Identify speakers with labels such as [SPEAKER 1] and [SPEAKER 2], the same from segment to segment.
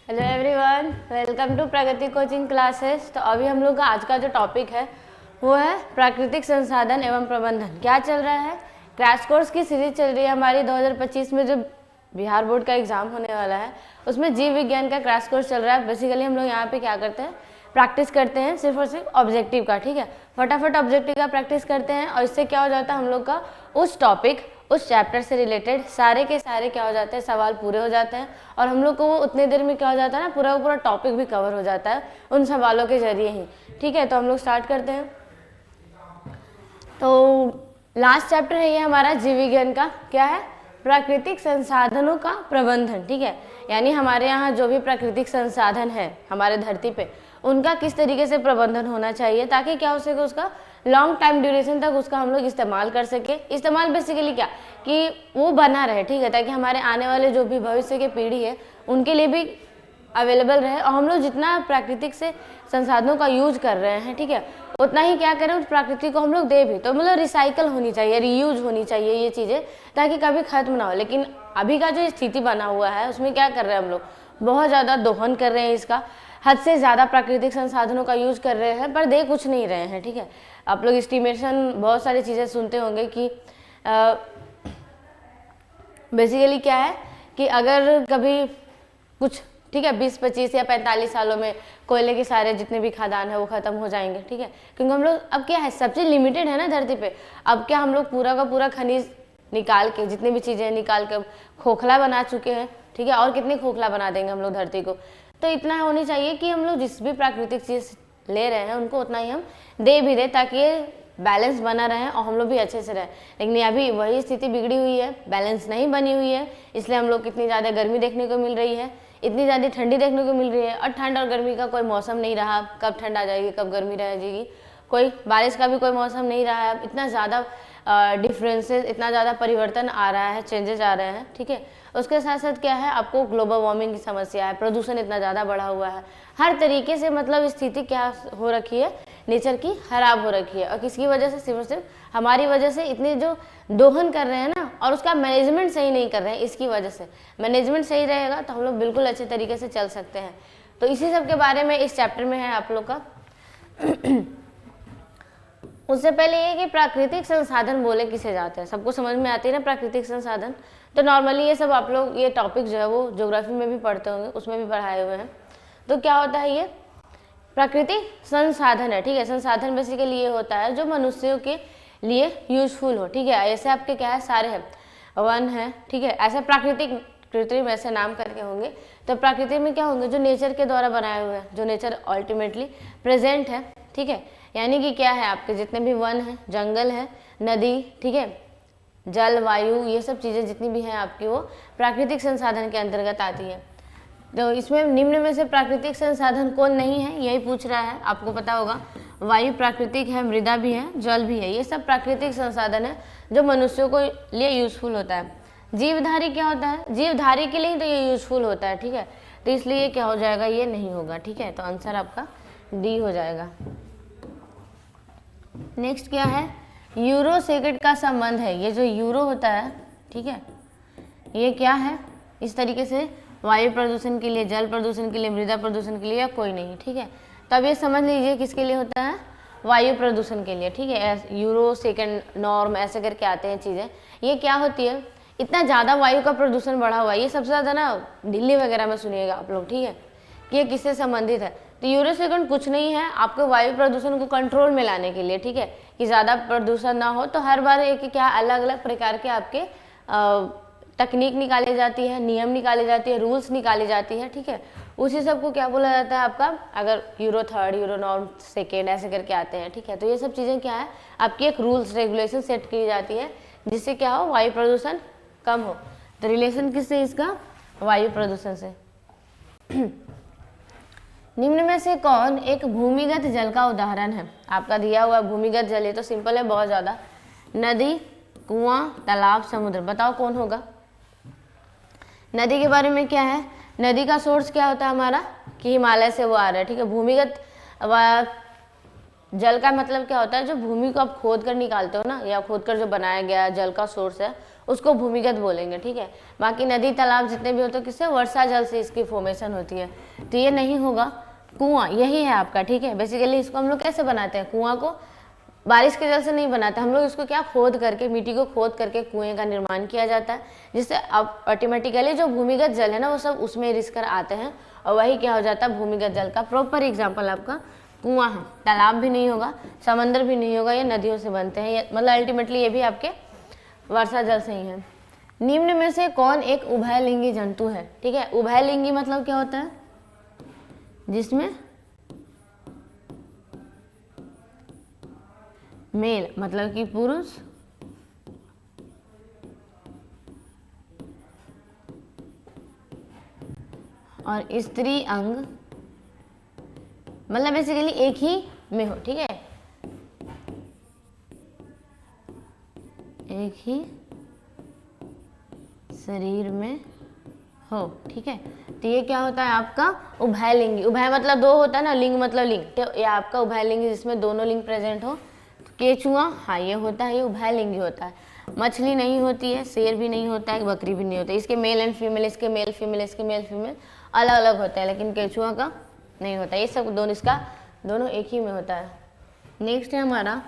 [SPEAKER 1] Hello everyone, welcome to Pragati coaching classes. तो अभी हम लोग का आज का जो टॉपिक है वो है प्राकृतिक संसाधन एवं प्रबंधन। क्या चल रहा है? क्रैश कोर्स की सीरीज चल रही है हमारी। 2025 में जो बिहार बोर्ड का एग्जाम होने वाला है उसमें जीव विज्ञान का क्रैश कोर्स चल रहा है। बेसिकली हम लोग यहाँ पे क्या करते हैं, प्रैक्टिस करते हैं सिर्फ और सिर्फ ऑब्जेक्टिव का। ठीक है, फटाफट ऑब्जेक्टिव का प्रैक्टिस करते हैं और इससे क्या हो जाता है, हम लोग का उस टॉपिक उस चैप्टर से रिलेटेड सारे के सारे क्या हो जाते हैं, सवाल पूरे हो जाते हैं और हम लोग को वो उतने देर में क्या हो जाता है ना, पूरा पूरा टॉपिक भी कवर हो जाता है उन सवालों के जरिए ही। ठीक है, तो हम लोग स्टार्ट करते हैं। तो लास्ट चैप्टर है ये हमारा जीव विज्ञान का। क्या है? प्राकृतिक संसाधनों का प्रबंधन। ठीक है, यानी हमारे यहाँ जो भी प्राकृतिक संसाधन है हमारे धरती पे उनका किस तरीके से प्रबंधन होना चाहिए ताकि क्या हो सके, उसका लॉन्ग टाइम ड्यूरेशन तक उसका हम लोग इस्तेमाल कर सके। इस्तेमाल बेसिकली क्या कि वो बना रहे, ठीक है, ताकि हमारे आने वाले जो भी भविष्य की पीढ़ी है उनके लिए भी अवेलेबल रहे और हम लोग जितना प्राकृतिक से संसाधनों का यूज कर रहे हैं, ठीक है, उतना ही क्या करें उस प्रकृति को हम लोग दे भी। तो मतलब रिसाइकल होनी चाहिए, रीयूज होनी चाहिए ये चीज़ें, ताकि कभी खत्म ना हो। लेकिन अभी का जो स्थिति बना हुआ है उसमें क्या कर रहे हैं हम लोग, बहुत ज़्यादा दोहन कर रहे हैं इसका, हद से ज़्यादा प्राकृतिक संसाधनों का यूज कर रहे हैं पर दे कुछ नहीं रहे हैं। ठीक है, आप लोग एस्टिमेशन बहुत सारी चीज़ें सुनते होंगे कि बेसिकली क्या है कि अगर कभी कुछ, ठीक है, 20, 25 या 45 सालों में कोयले के सारे जितने भी खदान है वो खत्म हो जाएंगे। ठीक है, क्योंकि हम लोग अब क्या है, सब चीज़ लिमिटेड है ना धरती पे। अब क्या हम लोग पूरा का पूरा खनिज निकाल के, जितनी भी चीज़ें निकाल के खोखला बना चुके हैं। ठीक है, और कितनी खोखला बना देंगे हम लोग धरती को। तो इतना होनी चाहिए कि हम लोग जिस भी प्राकृतिक चीज़ ले रहे हैं उनको उतना ही हम दे भी दें ताकि बैलेंस बना रहे और हम लोग भी अच्छे से रहें। लेकिन अभी वही स्थिति बिगड़ी हुई है, बैलेंस नहीं बनी हुई है, इसलिए हम लोग कितनी ज़्यादा गर्मी देखने को मिल रही है, इतनी ज़्यादा ठंडी देखने को मिल रही है और ठंड और गर्मी का कोई मौसम नहीं रहा। कब ठंड आ जाएगी, कब गर्मी रह जाएगी, कोई बारिश का भी कोई मौसम नहीं रहा है। इतना ज़्यादा डिफरेंसेस, इतना ज़्यादा परिवर्तन आ रहा है, चेंजेस आ रहे हैं। ठीक है, उसके साथ साथ क्या है, आपको ग्लोबल वार्मिंग की समस्या है, प्रदूषण इतना ज़्यादा बढ़ा हुआ है, हर तरीके से मतलब स्थिति क्या हो रखी है, नेचर की खराब हो रखी है। और किसकी वजह से? सिर्फ और सिर्फ हमारी वजह से। इतनी जो दोहन कर रहे हैं ना और उसका मैनेजमेंट सही नहीं कर रहे हैं, इसकी वजह से। मैनेजमेंट सही रहेगा तो हम लोग बिल्कुल अच्छे तरीके से चल सकते हैं। तो इसी सब के बारे में इस चैप्टर में है आप लोग का। उससे पहले ये कि प्राकृतिक संसाधन बोले किसे जाते हैं, सबको समझ में आती है ना प्राकृतिक संसाधन। तो नॉर्मली ये सब आप लोग ये टॉपिक जो है वो ज्योग्राफी में भी पढ़ते होंगे, उसमें भी पढ़ाए हुए हैं। तो क्या होता है, ये प्राकृतिक संसाधन है। ठीक है, संसाधन बेसिकली ये होता है जो मनुष्यों के लिए यूजफुल हो। ठीक है, ऐसे आपके क्या है, सारे हैं, वन है, ठीक है, ऐसे प्राकृतिक, कृत्रिम ऐसे नाम करके होंगे। तो प्राकृतिक में क्या होंगे, जो नेचर के द्वारा बनाए हुए हैं, जो नेचर अल्टीमेटली प्रेजेंट है। ठीक है, यानी कि क्या है, आपके जितने भी वन है, जंगल है, नदी, ठीक है, जल, वायु, ये सब चीज़ें जितनी भी हैं आपकी वो प्राकृतिक संसाधन के अंतर्गत आती है। तो इसमें निम्न में से प्राकृतिक संसाधन कौन नहीं है, यही पूछ रहा है। आपको पता होगा वायु प्राकृतिक है, मृदा भी है, जल भी है, ये सब प्राकृतिक संसाधन है जो मनुष्यों को लिए यूजफुल होता है। जीवधारी क्या होता है, जीवधारी के लिए ही तो ये यूजफुल होता है। ठीक है, तो इसलिए क्या हो जाएगा, ये नहीं होगा। ठीक है, तो आंसर आपका डी हो जाएगा। नेक्स्ट क्या है, यूरो सेकेंड का संबंध है। ये जो यूरो होता है, ठीक है, ये क्या है, इस तरीके से वायु प्रदूषण के लिए, जल प्रदूषण के लिए, मृदा प्रदूषण के लिए, या कोई नहीं। ठीक है, तो अब ये समझ लीजिए किसके लिए होता है, वायु प्रदूषण के लिए। ठीक है, यूरो सेकेंड नॉर्म ऐसे करके आते हैं चीज़ें। ये क्या होती है, इतना ज़्यादा वायु का प्रदूषण बढ़ा हुआ है, ये सबसे ज़्यादा ना दिल्ली वगैरह में सुनिएगा आप लोग। ठीक है, कि ये किससे संबंधित है, तो यूरो सेकेंड कुछ नहीं है, आपको वायु प्रदूषण को कंट्रोल में लाने के लिए। ठीक है, कि ज़्यादा प्रदूषण ना हो, तो हर बार एक क्या अलग अलग प्रकार के आपके तकनीक निकाली जाती है, नियम निकाली जाती है, रूल्स निकाली जाती है। ठीक है, उसी सब को क्या बोला जाता है आपका, अगर euro third, euro norm second ऐसे करके आते हैं। ठीक है, तो ये सब चीज़ें क्या है, आपकी एक रूल्स रेगुलेशन सेट की जाती है जिससे क्या हो, वायु प्रदूषण कम हो। तो रिलेशन किससे इसका, वायु प्रदूषण से। निम्न में से कौन एक भूमिगत जल का उदाहरण है? आपका दिया हुआ भूमिगत जल, ये तो सिंपल है बहुत ज़्यादा, नदी, कुआं, तालाब, समुद्र। बताओ कौन होगा। नदी के बारे में क्या है, नदी का सोर्स क्या होता है हमारा, कि हिमालय से वो आ रहा है। ठीक है, भूमिगत जल का मतलब क्या होता है, जो भूमि को आप खोद कर निकालते हो ना, या खोद कर जो बनाया गया जल का सोर्स है उसको भूमिगत बोलेंगे, ठीक है। बाकी नदी तालाब जितने भी होते हैं किससे, वर्षा जल से इसकी फॉर्मेशन होती है। तो ये नहीं होगा, कुआं यही है आपका, ठीक है। बेसिकली इसको हम लोग कैसे बनाते हैं, कुआं को बारिश के जल से नहीं बनाते हम लोग, इसको क्या खोद करके, मिट्टी को खोद करके कुएं का निर्माण किया जाता है, जिससे अब ऑटोमेटिकली जो भूमिगत जल है ना वो सब उसमें रिस कर आते हैं और वही क्या हो जाता है, भूमिगत जल का प्रॉपर एग्जाम्पल आपका कुआं है। तालाब भी नहीं होगा, समंदर भी नहीं होगा, ये नदियों से बनते हैं, मतलब अल्टीमेटली ये भी आपके वर्षा जल से ही है। निम्न में से कौन एक उभयलिंगी जंतु है, ठीक है। उभयलिंगी मतलब क्या होता है, जिसमें मेल मतलब कि पुरुष और स्त्री अंग मतलब बेसिकली एक ही में हो, ठीक है, एक ही शरीर में हो, ठीक है। तो ये क्या होता है आपका उभयलिंगी। उभय मतलब दो होता है ना, लिंग मतलब लिंग, तो ये आपका उभयलिंगी जिसमें दोनों लिंग प्रेजेंट हो। तो केचुआ, हाँ ये होता है, ये उभयलिंगी होता है। मछली नहीं होती है, शेर भी नहीं होता है, बकरी भी नहीं होता है, इसके मेल एंड फीमेल, इसके मेल फीमेल, इसके मेल फीमेल अलग अलग होता है, लेकिन केचुआ का नहीं होता। ये सब दोनों, इसका दोनों एक ही में होता है। नेक्स्ट है हमारा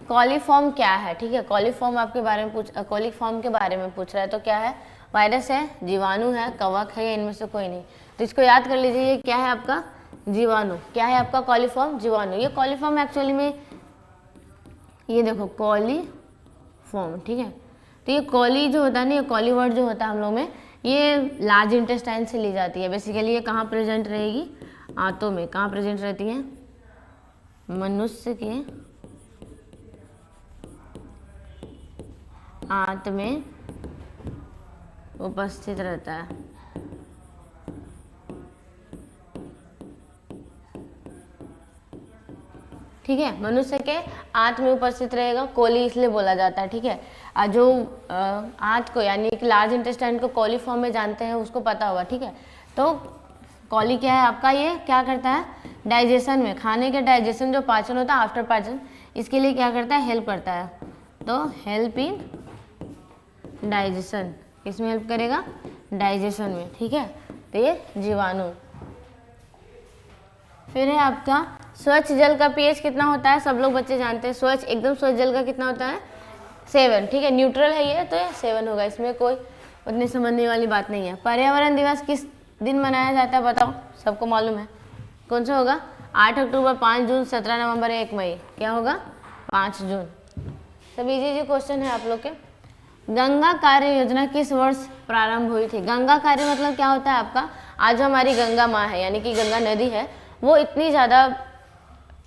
[SPEAKER 1] कॉलीफॉर्म क्या है, ठीक है। कॉलीफॉर्म आपके बारे में कॉलीफॉर्म के बारे में पूछ रहा है, तो क्या है, वायरस है, जीवाणु है, कवक है, या इनमें से कोई नहीं। तो इसको याद कर लीजिए, ये क्या है आपका जीवाणु। क्या है आपका कॉलीफॉर्म, जीवाणु। ये कॉलीफॉर्म एक्चुअली में, ये देखो कॉलीफॉर्म, ठीक है। तो ये कॉली जो होता है ना, ये कॉली वर्ड जो होता है हम लोग में, ये लार्ज इंटेस्टाइन से ली जाती है। बेसिकली ये कहाँ प्रेजेंट रहेगी, आंतों में। कहाँ प्रेजेंट रहती है, मनुष्य के आंत में उपस्थित रहता है। ठीक है, मनुष्य के आंत में उपस्थित रहेगा। कोली इसलिए बोला जाता है, ठीक है। जो आंत को यानी कि लार्ज इंटेस्टाइन को कॉलीफॉर्म में जानते हैं उसको पता होगा, ठीक है। तो कॉली क्या है आपका, ये क्या करता है, डाइजेशन में, खाने के डाइजेशन, जो पाचन होता है आफ्टर पाचन, इसके लिए क्या करता है, हेल्प करता है। तो हेल्प इन डाइजेशन, इसमें हेल्प करेगा डाइजेशन में, ठीक है। तो ये जीवाणु। फिर है आपका स्वच्छ जल का पीएच कितना होता है, सब लोग बच्चे जानते हैं। स्वच्छ, एकदम स्वच्छ जल का कितना होता है, 7, ठीक है। न्यूट्रल है ये, तो ये 7 होगा, इसमें कोई उतनी समझने वाली बात नहीं है। पर्यावरण दिवस किस दिन मनाया जाता है, बताओ, सबको मालूम है कौन सा होगा, 8 अक्टूबर, 5 जून, 17 नवंबर, 1 मई। क्या होगा, 5 जून। सब इजी क्वेश्चन है आप लोग के। गंगा कार्य योजना किस वर्ष प्रारंभ हुई थी। गंगा कार्य मतलब क्या होता है आपका, आज जो हमारी गंगा माँ है यानी कि गंगा नदी है, वो इतनी ज़्यादा,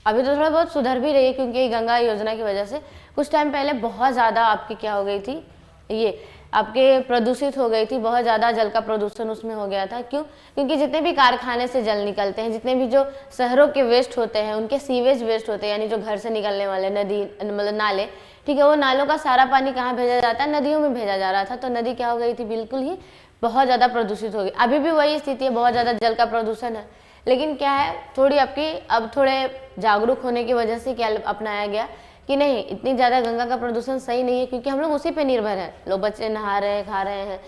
[SPEAKER 1] अभी तो थोड़ा बहुत सुधर भी रही है क्योंकि गंगा योजना की वजह से कुछ टाइम पहले बहुत ज़्यादा आपकी क्या हो गई थी, ये आपके प्रदूषित हो गई थी, बहुत ज़्यादा जल का प्रदूषण उसमें हो गया था। क्यों, क्योंकि जितने भी कारखाने से जल निकलते हैं, जितने भी जो शहरों के वेस्ट होते हैं, उनके सीवेज वेस्ट होते हैं, यानी जो घर से निकलने वाले नदी मतलब नाले, ठीक है, वो नालों का सारा पानी कहाँ भेजा जाता है, नदियों में भेजा जा रहा था। तो नदी क्या हो गई थी, बिल्कुल ही बहुत ज़्यादा प्रदूषित हो गई। अभी भी वही स्थिति है, बहुत ज़्यादा जल का प्रदूषण है। लेकिन क्या है, थोड़ी आपकी अब थोड़े जागरूक होने की वजह से क्या अपनाया गया कि नहीं, इतनी ज़्यादा गंगा का प्रदूषण सही नहीं है, क्योंकि हम लोग उसी पे निर्भर हैं। लोग बच्चे नहा रहे हैं, खा रहे हैं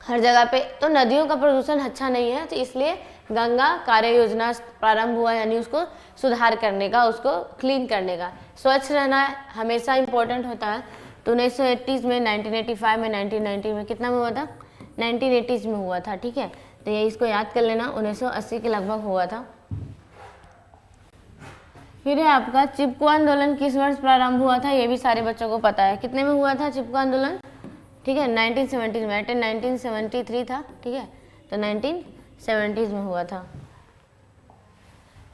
[SPEAKER 1] हर जगह पे, तो नदियों का प्रदूषण अच्छा नहीं है। तो इसलिए गंगा कार्य योजना प्रारंभ हुआ, यानी उसको सुधार करने का, उसको क्लीन करने का। स्वच्छ रहना हमेशा इम्पोर्टेंट होता है। तो 1980s में, 1985 में, 1990 में, कितना में हुआ था, 1980s में हुआ था, ठीक है। तो ये इसको याद कर लेना, 1980 के लगभग हुआ था। फिर है आपका चिपको आंदोलन किस वर्ष प्रारंभ हुआ था, ये भी सारे बच्चों को पता है। कितने में हुआ था चिपको आंदोलन, ठीक है, 1970 में, 1973 था, ठीक है। तो 1970s में हुआ था।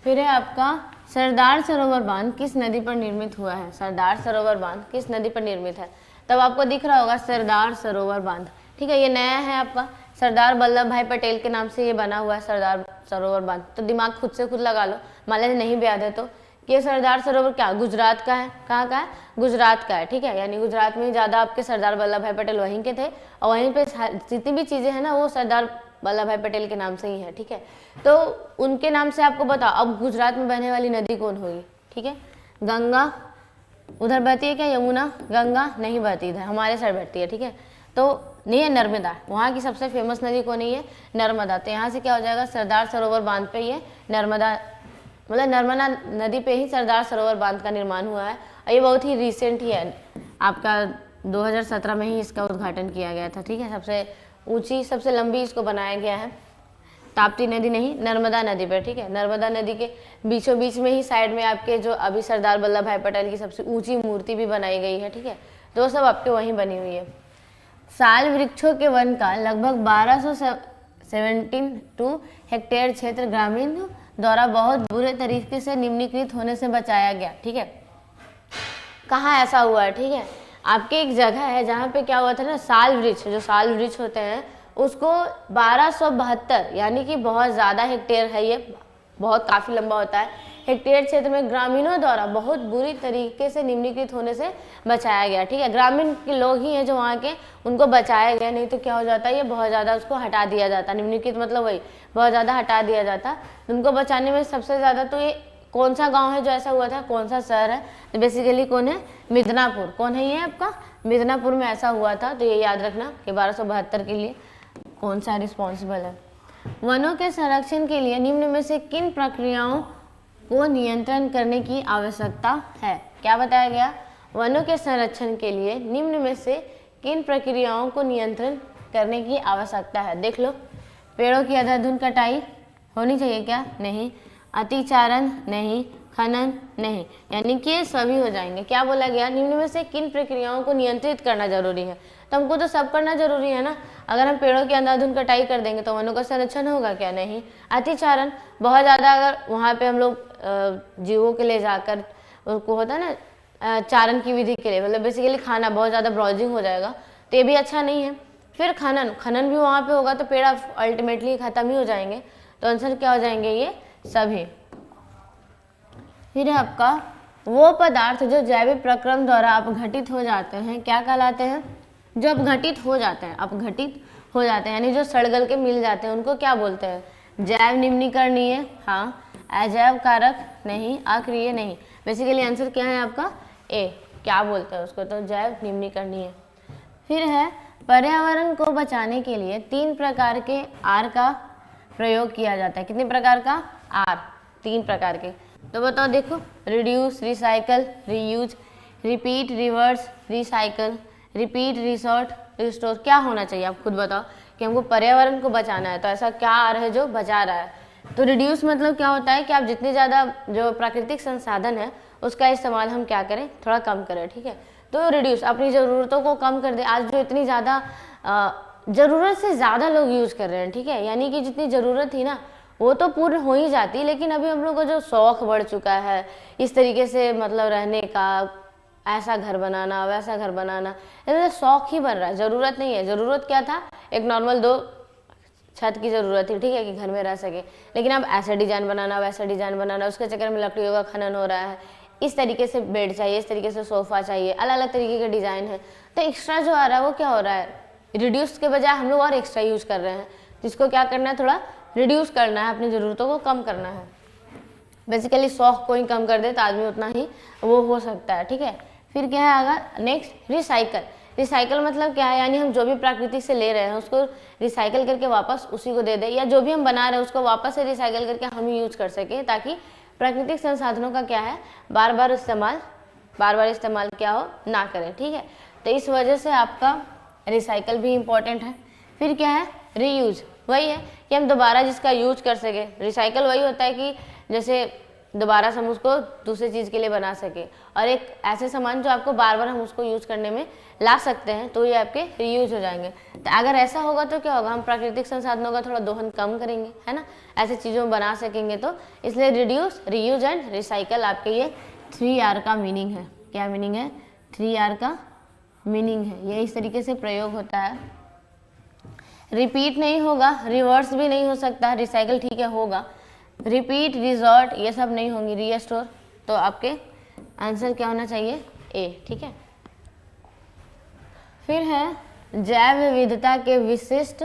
[SPEAKER 1] फिर है आपका सरदार सरोवर बांध किस नदी पर निर्मित हुआ है। सरदार सरोवर बांध किस नदी पर निर्मित है, तब आपको दिख रहा होगा सरदार सरोवर बांध, ठीक है। ये नया है आपका, सरदार वल्लभ भाई पटेल के नाम से ये बना हुआ है सरदार सरोवर बांध। तो दिमाग खुद से खुद लगा लो, मान लीजिए नहीं भी याद है तो, कि सरदार सरोवर क्या गुजरात का है, कहाँ का है, गुजरात का है, ठीक है। यानी गुजरात में ज़्यादा आपके सरदार वल्लभ भाई पटेल वहीं के थे, और वहीं पे जितनी भी चीज़ें हैं ना, वो सरदार वल्लभ भाई पटेल के नाम से ही है, ठीक है। तो उनके नाम से आपको बताओ, अब गुजरात में बहने वाली नदी कौन होगी, ठीक है, गंगा, उधर बहती है क्या यमुना, गंगा नहीं बहती, इधर हमारे साइड बहती है, ठीक है। तो नहीं है नर्मदा, वहाँ की सबसे फेमस नदी कौन है, नर्मदा। तो यहाँ से क्या हो जाएगा, सरदार सरोवर बांध पे ये नर्मदा, मतलब नर्मदा नदी पे ही सरदार सरोवर बांध का निर्माण हुआ है। और ये बहुत ही रिसेंट ही है, आपका 2017 में ही इसका उद्घाटन किया गया था, ठीक है। सबसे ऊंची सबसे लंबी इसको बनाया गया है, ताप्ती नदी नहीं, नर्मदा नदी पर, ठीक है। नर्मदा नदी के बीचों बीच में ही साइड में आपके जो अभी सरदार वल्लभ भाई पटेल की सबसे ऊंची मूर्ति भी बनाई गई है, ठीक है। तो वो सब आपके वहीं बनी हुई है। साल वृक्षों के वन का लगभग 1272 हेक्टेयर क्षेत्र ग्रामीण द्वारा बहुत बुरे तरीके से निम्नीकृत होने से बचाया गया, ठीक है। कहाँ ऐसा हुआ है, ठीक है, आपके एक जगह है जहाँ पे क्या हुआ था ना, साल वृक्ष, जो साल वृक्ष होते हैं उसको 1272 यानी कि बहुत ज़्यादा हेक्टेयर है, ये बहुत काफ़ी लंबा होता है, हेक्टेयर क्षेत्र में ग्रामीणों द्वारा बहुत बुरी तरीके से निम्नीकृत होने से बचाया गया, ठीक है। ग्रामीण के लोग ही हैं जो वहाँ के, उनको बचाया गया, नहीं तो क्या हो जाता है, ये बहुत ज़्यादा उसको हटा दिया जाता, निम्नीकृत मतलब वही बहुत ज़्यादा हटा दिया जाता। उनको बचाने में सबसे ज़्यादा तो ये कौन सा गाँव है जो ऐसा हुआ था, कौन सा शहर है, तो बेसिकली कौन है, मिदनापुर। कौन है ये आपका, मिदनापुर में ऐसा हुआ था। तो ये याद रखना कि 1272 के लिए कौन सा रिस्पॉन्सिबल है। वनों के संरक्षण के लिए निम्न में से किन प्रक्रियाओं को नियंत्रण करने की आवश्यकता है, क्या बताया गया, वनों के संरक्षण के लिए निम्न में से किन प्रक्रियाओं को नियंत्रण करने की आवश्यकता है। देख लो, पेड़ों की अंधाधुंध कटाई होनी चाहिए क्या, नहीं, अतिचारण नहीं, खनन नहीं, यानी कि ये सभी हो जाएंगे। क्या बोला गया, निम्न में से किन प्रक्रियाओं को नियंत्रित करना जरूरी है, तो हमको तो सब करना जरूरी है ना। अगर हम पेड़ों की अंधाधुंध कटाई कर देंगे तो वनों का संरक्षण होगा क्या, नहीं। अतिचारण, बहुत ज़्यादा अगर वहाँ पे हम लोग जीवों के लिए जाकर उनको होता है ना चारण की विधि के लिए, मतलब बेसिकली खाना, बहुत ज़्यादा ब्राउजिंग हो जाएगा, तो ये भी अच्छा नहीं है। फिर खनन, खनन भी वहाँ पे होगा तो पेड़ अल्टीमेटली ख़त्म ही हो जाएंगे। तो आंसर क्या हो जाएंगे, ये सभी। फिर है आपका वो पदार्थ जो जैविक प्रक्रम द्वारा अपघटित हो जाते हैं, क्या कहलाते हैं, जो अपघटित हो जाते हैं, अपघटित हो जाते हैं यानी जो सड़गल के मिल जाते हैं, उनको क्या बोलते हैं, जैव निम्नीकरणीय, हाँ, अजैव कारक नहीं, अक्रिय नहीं। बेसिकली आंसर क्या है आपका, ए, क्या बोलते हैं उसको, तो जैव निम्नीकरणीय। फिर है पर्यावरण को बचाने के लिए 3 प्रकार के आर का प्रयोग किया जाता है। कितने प्रकार का, आर, 3 प्रकार के। तो बताओ, देखो, reduce, recycle, reuse, repeat, reverse, recycle, repeat, resort, restore. क्या होना चाहिए आप खुद बताओ कि हमको पर्यावरण को बचाना है, तो ऐसा क्या आ रहा है जो बचा रहा है। तो रिड्यूस मतलब क्या होता है कि आप जितने ज़्यादा जो प्राकृतिक संसाधन है उसका इस्तेमाल हम क्या करें, थोड़ा कम करें, ठीक है। तो रिड्यूस, अपनी ज़रूरतों को कम कर दे। आज जो इतनी ज़्यादा ज़रूरत से ज़्यादा लोग यूज़ कर रहे हैं, ठीक है, यानी कि जितनी ज़रूरत थी ना वो तो पूर्ण हो ही जाती, लेकिन अभी हम लोग को जो शौक बढ़ चुका है इस तरीके से, मतलब रहने का, ऐसा घर बनाना वैसा घर बनाना, ऐसा शौक ही बन रहा है, ज़रूरत नहीं है। ज़रूरत क्या था, एक नॉर्मल 2 छत की ज़रूरत थी, ठीक है, कि घर में रह सके, लेकिन अब ऐसा डिज़ाइन बनाना वैसा डिज़ाइन बनाना, उसके चक्कर में लकड़ियों का खनन हो रहा है। इस तरीके से बेड चाहिए, इस तरीके से सोफ़ा चाहिए, अलग अलग तरीके के डिज़ाइन है। तो एक्स्ट्रा जो आ रहा है वो क्या हो रहा है, रिड्यूस के बजाय हम लोग और एक्स्ट्रा यूज़ कर रहे हैं, जिसको क्या करना है, थोड़ा रिड्यूस करना है, अपनी ज़रूरतों को कम करना है। बेसिकली शौक को ही कम कर दे तो आदमी उतना ही वो हो सकता है, ठीक है। फिर क्या है आगे, नेक्स्ट, रिसाइकल। रिसाइकल मतलब क्या है, यानी हम जो भी प्राकृतिक से ले रहे हैं उसको रिसाइकल करके वापस उसी को दे दें, या जो भी हम बना रहे हैं उसको वापस से रिसाइकल करके हम यूज कर सकें, ताकि प्राकृतिक संसाधनों का क्या है, बार बार इस्तेमाल क्या हो ना करें, ठीक है। तो इस वजह से आपका रिसाइकल भी इम्पोर्टेंट है। फिर क्या है, रीयूज, वही है कि हम दोबारा जिसका यूज कर सके। रिसाइकल वही होता है कि जैसे दोबारा से हम उसको दूसरी चीज़ के लिए बना सके, और एक ऐसे सामान जो आपको बार बार हम उसको यूज करने में ला सकते हैं, तो ये आपके रीयूज हो जाएंगे। तो अगर ऐसा होगा तो क्या होगा, हम प्राकृतिक संसाधनों का थोड़ा दोहन कम करेंगे, है ना, ऐसे चीज़ों में बना सकेंगे। तो इसलिए रिड्यूस, रीयूज एंड रिसाइकल आपके ये 3R का मीनिंग है। क्या मीनिंग है, 3R का मीनिंग है, ये इस तरीके से प्रयोग होता है। रिपीट नहीं होगा, रिवर्स भी नहीं हो सकता, रिसाइकल ठीक है होगा, रिपीट, रिजॉर्ट ये सब नहीं होंगी, रीस्टोर। तो आपके आंसर क्या होना चाहिए, ए, ठीक है। फिर है जैव विविधता के विशिष्ट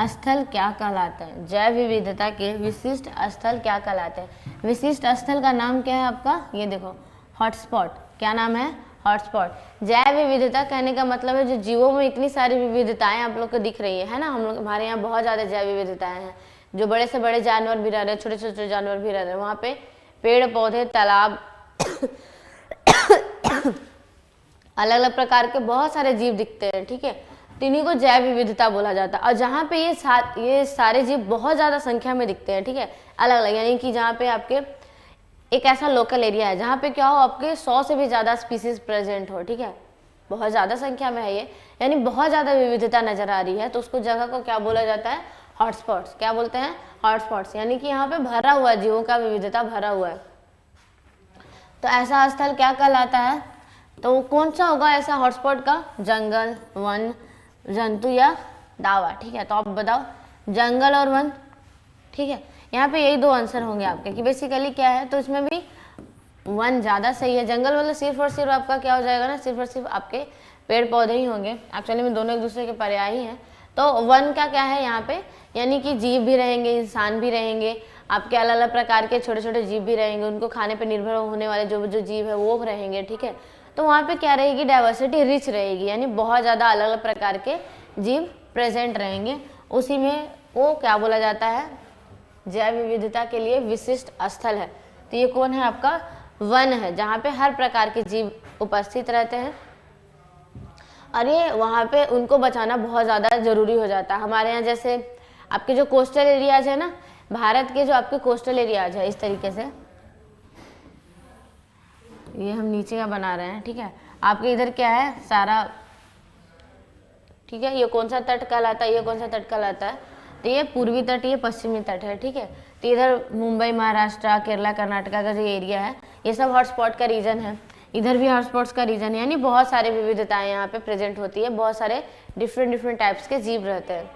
[SPEAKER 1] स्थल क्या कहलाते हैं। जैव विविधता के विशिष्ट स्थल क्या कहलाते हैं। विशिष्ट स्थल का नाम क्या है आपका, ये देखो, हॉटस्पॉट। क्या नाम है? हॉटस्पॉट। जैव विविधता कहने का मतलब है जो जीवों में इतनी सारी विविधताएं आप लोग को दिख रही है ना, हम लोग हमारे यहाँ बहुत ज़्यादा जैव विविधताएं हैं, जो बड़े से बड़े जानवर भी रह रहे हैं, छोटे से छोटे जानवर भी रह रहे हैं, वहाँ पे पेड़ पौधे तालाब अलग अलग प्रकार के बहुत सारे जीव दिखते हैं, ठीक है, तो इन्हीं को जैव विविधता बोला जाता है। और जहाँ पे ये सारे जीव बहुत ज़्यादा संख्या में दिखते हैं, ठीक है, अलग अलग, यानी कि जहाँ पे आपके एक ऐसा लोकल एरिया है जहाँ पे क्या हो आपके 100 से भी ज़्यादा स्पीसीज प्रेजेंट हो, ठीक है, बहुत ज़्यादा संख्या में है ये, यानी बहुत ज़्यादा विविधता नजर आ रही है, तो उसको जगह को क्या बोला जाता है? हॉटस्पॉट्स। क्या बोलते हैं? हॉटस्पॉट्स, यानी कि यहाँ पे भरा हुआ है, जीवों का विविधता भरा हुआ है। तो ऐसा स्थल क्या कहलाता है? तो कौन सा होगा ऐसा हॉटस्पॉट का? जंगल, वन, जंतु या दावा, ठीक है, तो आप बताओ जंगल और वन, ठीक है, यहाँ पे यही दो आंसर होंगे आपके कि बेसिकली क्या है, तो इसमें भी वन ज़्यादा सही है। जंगल वाला सिर्फ और सिर्फ आपका क्या हो जाएगा ना, सिर्फ और सिर्फ आपके पेड़ पौधे ही होंगे, एक्चुअली में दोनों एक दूसरे के पर्याय ही हैं। तो वन का क्या है यहाँ पे, यानी कि जीव भी रहेंगे, इंसान भी रहेंगे, आपके अलग अलग प्रकार के छोटे छोटे जीव भी रहेंगे, उनको खाने पर निर्भर होने वाले जो जो जीव है वो रहेंगे, ठीक है, तो वहाँ पे क्या रहेगी? डाइवर्सिटी रिच रहेगी, यानी बहुत ज़्यादा अलग अलग प्रकार के जीव प्रेजेंट रहेंगे, उसी में वो क्या बोला जाता है? जैव विविधता के लिए विशिष्ट स्थल है। तो ये कौन है? आपका वन है, जहाँ पे हर प्रकार के जीव उपस्थित रहते हैं, और ये वहाँ पे उनको बचाना बहुत ज़्यादा जरूरी हो जाता है। हमारे यहाँ जैसे आपके जो कोस्टल एरियाज है ना, भारत के जो आपके कोस्टल एरियाज है, इस तरीके से ये हम नीचे का बना रहे हैं, ठीक है, आपके इधर क्या है सारा, ठीक है, ये कौन सा तट कहलाता है? ये कौन सा तट कहलाता है? तो ये पूर्वी तट, ये पश्चिमी तट है, ठीक है, तो इधर मुंबई, महाराष्ट्र, केरला, कर्नाटका का जो एरिया है, ये सब हॉटस्पॉट का रीजन है, इधर भी हॉटस्पॉट्स का रीजन है, यानी बहुत सारे विविधताएं यहाँ पे प्रेजेंट होती है, बहुत सारे डिफरेंट टाइप्स के जीव रहते हैं।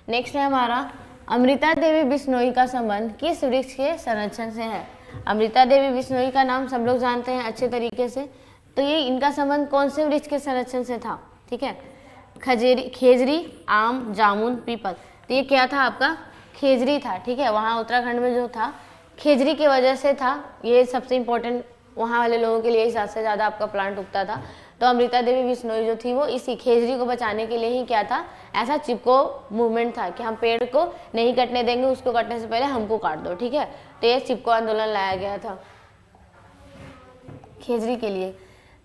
[SPEAKER 1] नेक्स्ट है हमारा अमृता देवी बिश्नोई का संबंध किस वृक्ष के संरक्षण से है? अमृता देवी बिश्नोई का नाम सब लोग जानते हैं अच्छे तरीके से, तो ये इनका संबंध कौन से वृक्ष के संरक्षण से था? ठीक है, खेजरी, आम, जामुन, पीपल। तो ये क्या था आपका? खेजरी था, ठीक है, वहाँ उत्तराखंड में जो था खेजरी की वजह से था, ये सबसे इम्पोर्टेंट वहाँ वाले लोगों के लिए ही सबसे ज़्यादा आपका प्लांट उगता था। तो अमृता देवी बिश्नोई जो थी वो इसी खेजरी को बचाने के लिए ही क्या था, ऐसा चिपको मूवमेंट था कि हम पेड़ को नहीं कटने देंगे, उसको कटने से पहले हमको काट दो, ठीक है, तो ये चिपको आंदोलन लाया गया था खेजरी के लिए।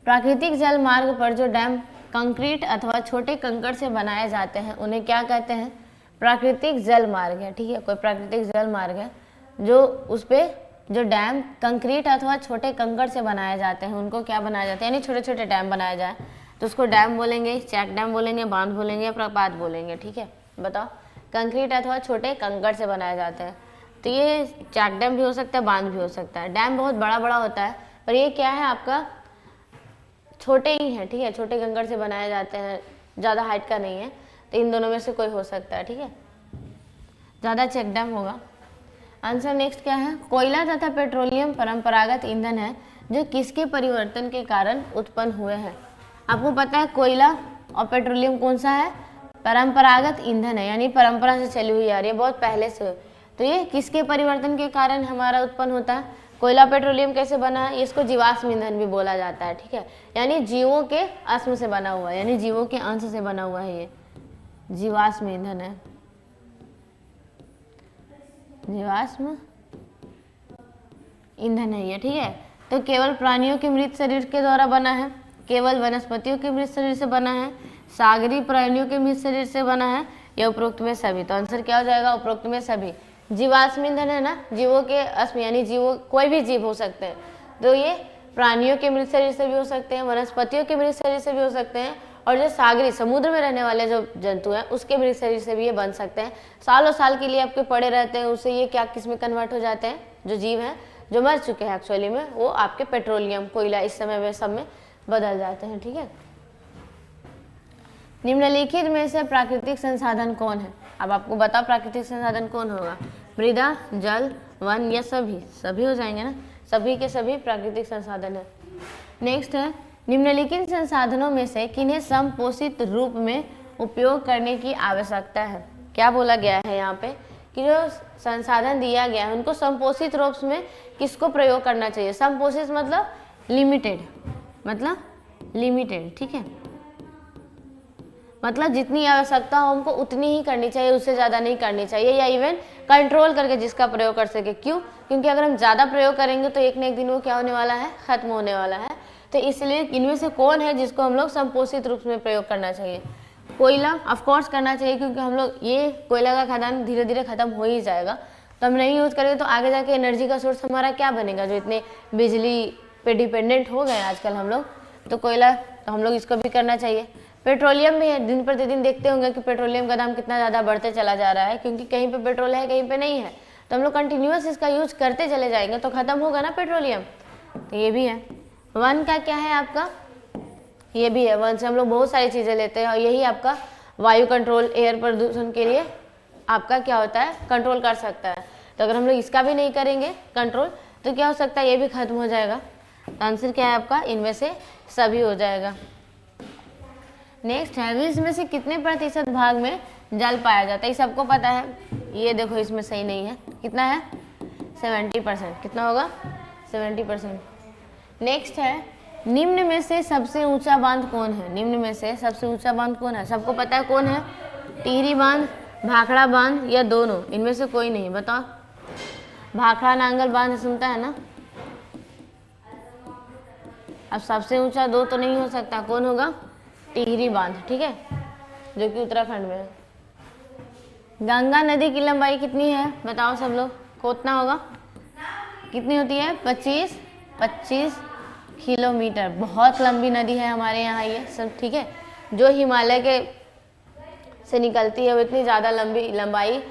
[SPEAKER 1] प्राकृतिक जल मार्ग पर जो डैम कंक्रीट अथवा छोटे कंकड़ से बनाए जाते हैं उन्हें क्या कहते हैं? प्राकृतिक जल मार्ग है, ठीक है, कोई प्राकृतिक जल मार्ग है जो उस पर जो डैम कंक्रीट अथवा छोटे कंकड़ से बनाए जाते हैं उनको क्या बनाया जाता है, यानी छोटे छोटे डैम बनाए जाए तो उसको डैम बोलेंगे, चेक डैम बोलेंगे, बांध बोलेंगे या प्रपात बोलेंगे, ठीक है, बताओ। कंक्रीट अथवा छोटे कंकड़ से बनाए जाते हैं, तो ये चेक डैम भी हो सकता है, बांध भी हो सकता है। डैम बहुत बड़ा बड़ा होता है, पर ये क्या है आपका छोटे ही हैं, ठीक है, छोटे कंकड़ से बनाए जाते हैं, ज़्यादा हाइट का नहीं है, तो इन दोनों में से कोई हो सकता है, ठीक है, ज़्यादा चेक डैम होगा। आंसर नेक्स्ट क्या है? कोयला तथा पेट्रोलियम परंपरागत ईंधन है जो किसके परिवर्तन के कारण उत्पन्न हुए हैं? आपको पता है कोयला और पेट्रोलियम कौन सा है? परंपरागत ईंधन है, यानी परंपरा से चली हुई आ रही है, बहुत पहले से। तो ये किसके परिवर्तन के कारण हमारा उत्पन्न होता है? कोयला पेट्रोलियम कैसे बना है? इसको जीवाश्म ईंधन भी बोला जाता है, ठीक है, यानी जीवों के अस्म से बना हुआ है, यानी जीवों के अंश से बना हुआ है, ये जीवाश्म ईंधन है, जीवाश्म ईंधन है ये, ठीक है। तो केवल प्राणियों के मृत शरीर के द्वारा बना है, केवल वनस्पतियों के मृत शरीर से बना है, सागरी प्राणियों के मृत शरीर से बना है, या उपरोक्त में सभी? तो आंसर क्या हो जाएगा? उपरोक्त में सभी। जीवाश्म ईंधन है ना, जीवों के अस्म, यानी जीवों कोई भी जीव हो सकते हैं, तो ये प्राणियों के मृत शरीर से भी हो सकते हैं, वनस्पतियों के मृत शरीर से भी हो सकते हैं, और जो सागरी समुद्र में रहने वाले जो जंतु हैं उसके मृत शरीर से भी ये बन सकते हैं। सालों साल के लिए आपके पड़े रहते हैं, उससे ये क्या किस में कन्वर्ट हो जाते हैं? जो जीव हैं जो मर चुके हैं एक्चुअली में, वो आपके पेट्रोलियम, कोयला, इस समय में सब में बदल जाते हैं, ठीक है। निम्नलिखित में से प्राकृतिक संसाधन कौन है? अब आपको बताओ प्राकृतिक संसाधन कौन होगा? मृदा, जल, वन या सभी? सभी हो जाएंगे ना, सभी के सभी प्राकृतिक संसाधन है। नेक्स्ट है निम्नलिखित संसाधनों में से किन्हें समपोषित रूप में उपयोग करने की आवश्यकता है? क्या बोला गया है यहाँ पे कि जो संसाधन दिया गया है उनको समपोषित रूप में किसको प्रयोग करना चाहिए? समपोषित मतलब लिमिटेड, मतलब लिमिटेड, ठीक है, मतलब जितनी आवश्यकता हो हमको उतनी ही करनी चाहिए, उससे ज़्यादा नहीं करनी चाहिए, या इवन कंट्रोल करके जिसका प्रयोग कर सके। क्यों? क्योंकि अगर हम ज़्यादा प्रयोग करेंगे तो एक न एक दिन वो क्या होने वाला है, खत्म होने वाला है। तो इसलिए इनमें से कौन है जिसको हम लोग संपोषित रूप में प्रयोग करना चाहिए? कोयला ऑफकोर्स करना चाहिए, क्योंकि हम लोग ये कोयला का खदान धीरे धीरे खत्म हो ही जाएगा, तो हम नहीं यूज़ करेंगे तो आगे जाके एनर्जी का सोर्स हमारा क्या बनेगा, जो इतने बिजली पे डिपेंडेंट हो गए आजकल हम लोग। तो कोयला, तो हम लोग इसको भी करना चाहिए। पेट्रोलियम भी है, दिन प्रतिदिन देखते होंगे कि पेट्रोलियम का दाम कितना ज़्यादा बढ़ते चला जा रहा है, क्योंकि कहीं पे पेट्रोल है कहीं पे नहीं है, तो हम लोग कंटिन्यूअस इसका यूज करते चले जाएंगे तो खत्म होगा ना पेट्रोलियम। तो ये भी है। वन का क्या है आपका, ये भी है, वन से हम लोग बहुत सारी चीज़ें लेते हैं और यही आपका वायु कंट्रोल, एयर प्रदूषण के लिए आपका क्या होता है, कंट्रोल कर सकता है। तो अगर हम लोग इसका भी नहीं करेंगे कंट्रोल तो क्या हो सकता है, ये भी खत्म हो जाएगा। तो आंसर क्या है आपका, इनमें से सभी हो जाएगा। नेक्स्ट है, विश्व में से कितने प्रतिशत भाग में जल पाया जाता है? ये सबको पता है, ये देखो इसमें सही नहीं है, कितना है 70%, कितना होगा 70%। नेक्स्ट है, निम्न में से सबसे ऊंचा बांध कौन है? निम्न में से सबसे ऊंचा बांध कौन है? सबको पता है कौन है, टिहरी बांध, भाखड़ा बांध या दोनों? इनमें से कोई नहीं, बताओ। भाखड़ा नांगल बांध सुनता है ना। अब सबसे ऊंचा दो तो नहीं हो सकता, कौन होगा, टिहरी बांध, ठीक है, जो कि उत्तराखंड में है। गंगा नदी की लंबाई कितनी है बताओ सब लोग, कितना होगा, कितनी होती है, 25 किलोमीटर। बहुत लंबी नदी है हमारे यहाँ ये सब, ठीक है, जो हिमालय के से निकलती है वो इतनी ज़्यादा लंबाई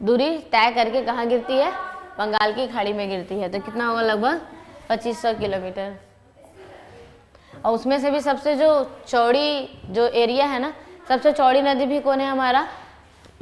[SPEAKER 1] दूरी तय करके कहाँ गिरती है, बंगाल की खाड़ी में गिरती है। तो कितना होगा, लगभग 2500 किलोमीटर। और उसमें से भी सबसे जो चौड़ी जो एरिया है ना, सबसे चौड़ी नदी भी कौन है, हमारा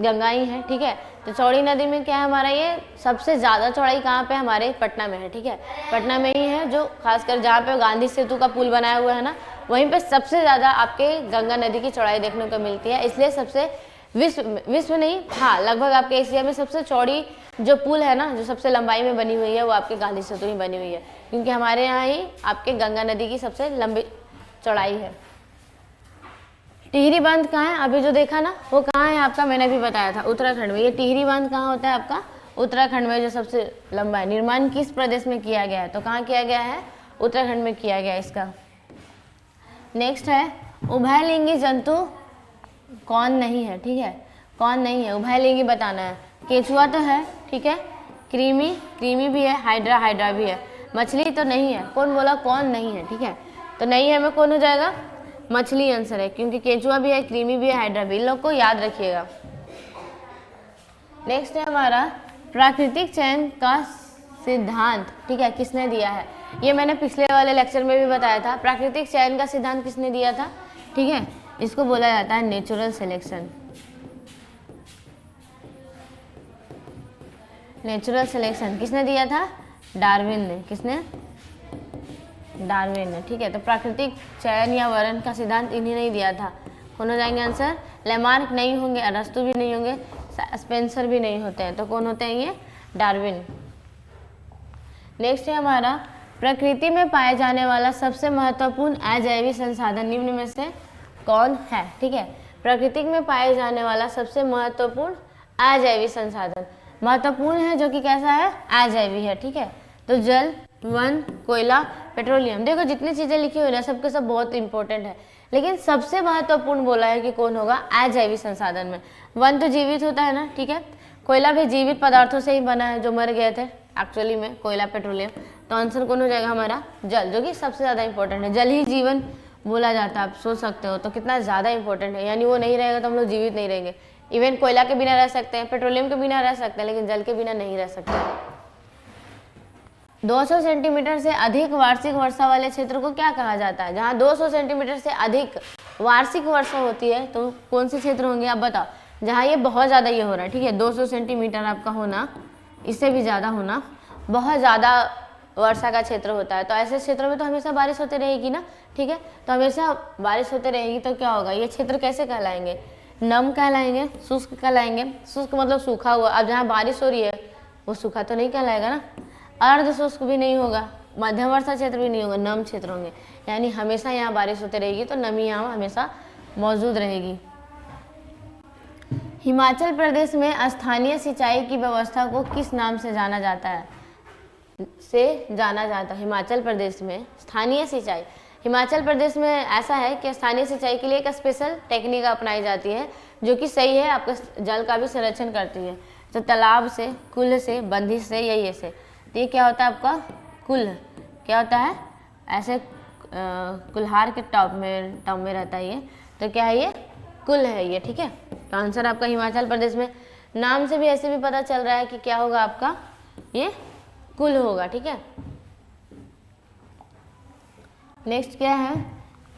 [SPEAKER 1] गंगा ही है, ठीक है। तो चौड़ी नदी में क्या है हमारा, ये सबसे ज़्यादा चौड़ाई कहाँ पे, हमारे पटना में है, ठीक है, पटना में ही है, जो खासकर जहाँ पे गांधी सेतु का पुल बनाया हुआ है ना, वहीं पे सबसे ज़्यादा आपके गंगा नदी की चौड़ाई देखने को मिलती है। इसलिए सबसे विश्व नहीं, हाँ, लगभग आपके एशिया में सबसे चौड़ी जो पुल है ना, जो सबसे लंबाई में बनी हुई है, वो आपके गांधी सेतु ही बनी हुई है, क्योंकि हमारे यहाँ ही आपके गंगा नदी की सबसे लंबी चौड़ाई है। टिहरी बांध कहाँ है, अभी जो देखा ना वो कहाँ है आपका, मैंने भी बताया था, उत्तराखंड में। ये टिहरी बांध कहाँ होता है आपका, उत्तराखंड में, जो सबसे लंबा है। निर्माण किस प्रदेश में किया गया है, तो कहाँ किया गया है, उत्तराखंड में किया गया है इसका। नेक्स्ट है, उभयलिंगी जंतु कौन नहीं है, ठीक है, कौन नहीं है, उभयलिंगी बताना है। केचुआ तो है, ठीक है, कृमि भी है, हाइड्रा भी है, मछली तो नहीं है। कौन बोला कौन नहीं है, ठीक है, तो नहीं है में कौन हो जाएगा, मछली आंसर है, क्योंकि केचुआ भी है, कृमि भी है, हाइड्रा भी, इन लोग को याद रखिएगा। नेक्स्ट है हमारा प्राकृतिक चयन का सिद्धांत, ठीक है, किसने दिया है? ये मैंने पिछले वाले लेक्चर में भी बताया था। प्राकृतिक चयन का सिद्धांत किसने दिया था, ठीक है, इसको बोला जाता है नेचुरल सिलेक्शन। नेचुरल सिलेक्शन किसने दिया था, डार्विन ने। किसने, डार्विन ने, ठीक है। तो प्राकृतिक चयन या वर्ण का सिद्धांत इन्हीं ने दिया था। कौन हो जाएंगे आंसर, लेमार्क नहीं होंगे, अरस्तु भी नहीं होंगे, स्पेंसर भी नहीं होते हैं, तो कौन होते हैं ये, डार्विन। नेक्स्ट है हमारा, प्रकृति में पाए जाने वाला सबसे महत्वपूर्ण अजैविक संसाधन निम्न में से कौन है, ठीक है। प्रकृति में पाए जाने वाला सबसे महत्वपूर्ण अजैविक संसाधन, महत्वपूर्ण है जो कि कैसा है, अजैविक है, ठीक है। तो जल, वन, कोयला, पेट्रोलियम, देखो जितनी चीजें लिखी हुई है सबके सब बहुत इंपॉर्टेंट है, लेकिन सबसे महत्वपूर्ण बोला है कि कौन होगा, अजैविक संसाधन में। वन तो जीवित होता है ना, ठीक है, कोयला भी जीवित पदार्थों से ही बना है जो मर गए थे एक्चुअली में, कोयला, पेट्रोलियम। तो आंसर कौन हो जाएगा हमारा, जल, जो कि सबसे ज़्यादा इंपॉर्टेंट है। जल ही जीवन बोला जाता है, आप सोच सकते हो तो कितना ज़्यादा इंपॉर्टेंट है, यानी वो नहीं रहेगा तो हम लोग जीवित नहीं रहेंगे। इवन कोयला के बिना रह सकते हैं, पेट्रोलियम के बिना रह सकते हैं, लेकिन जल के बिना नहीं रह सकते। 200 सेंटीमीटर से अधिक वार्षिक वर्षा वाले क्षेत्र को क्या कहा जाता है? जहाँ 200 सेंटीमीटर से अधिक वार्षिक वर्षा होती है तो कौन से क्षेत्र होंगे आप बताओ? जहाँ ये बहुत ज़्यादा ये हो रहा है, ठीक है, 200 सेंटीमीटर आपका होना, इससे भी ज़्यादा होना, बहुत ज़्यादा वर्षा का क्षेत्र होता है। तो ऐसे क्षेत्रों में तो हमेशा बारिश होती रहेगी ना, ठीक है, तो हमेशा बारिश होती रहेगी तो क्या होगा, ये क्षेत्र कैसे कहलाएंगे, नम कहलाएंगे, शुष्क कहलाएंगे। शुष्क मतलब सूखा हुआ। अब जहाँ बारिश हो रही है वो सूखा तो नहीं कहलाएगा ना, अर्ध शुष्क भी नहीं होगा, मध्यम वर्षा क्षेत्र भी नहीं होगा, नम क्षेत्र होंगे, यानी हमेशा यहाँ बारिश होती रहेगी, तो नमी यहाँ हमेशा मौजूद रहेगी। हिमाचल प्रदेश में स्थानीय सिंचाई की व्यवस्था को किस नाम से जाना जाता है? हिमाचल प्रदेश में स्थानीय सिंचाई, हिमाचल प्रदेश में ऐसा है कि स्थानीय सिंचाई के लिए एक स्पेशल टेक्निक अपनाई जाती है जो कि सही है, आपका जल का भी संरक्षण करती है। तो तालाब से, कुल्ह से, बंधिश से या ये से, तो ये क्या होता है आपका कुल्ह, क्या होता है ऐसे कुल्हार के टॉप में रहता है ये, तो क्या है ये कुल्ह है ये, ठीक है। तो आंसर आपका हिमाचल प्रदेश में, नाम से भी ऐसे भी पता चल रहा है कि क्या होगा आपका ये कुल्ह होगा, ठीक है। नेक्स्ट क्या है,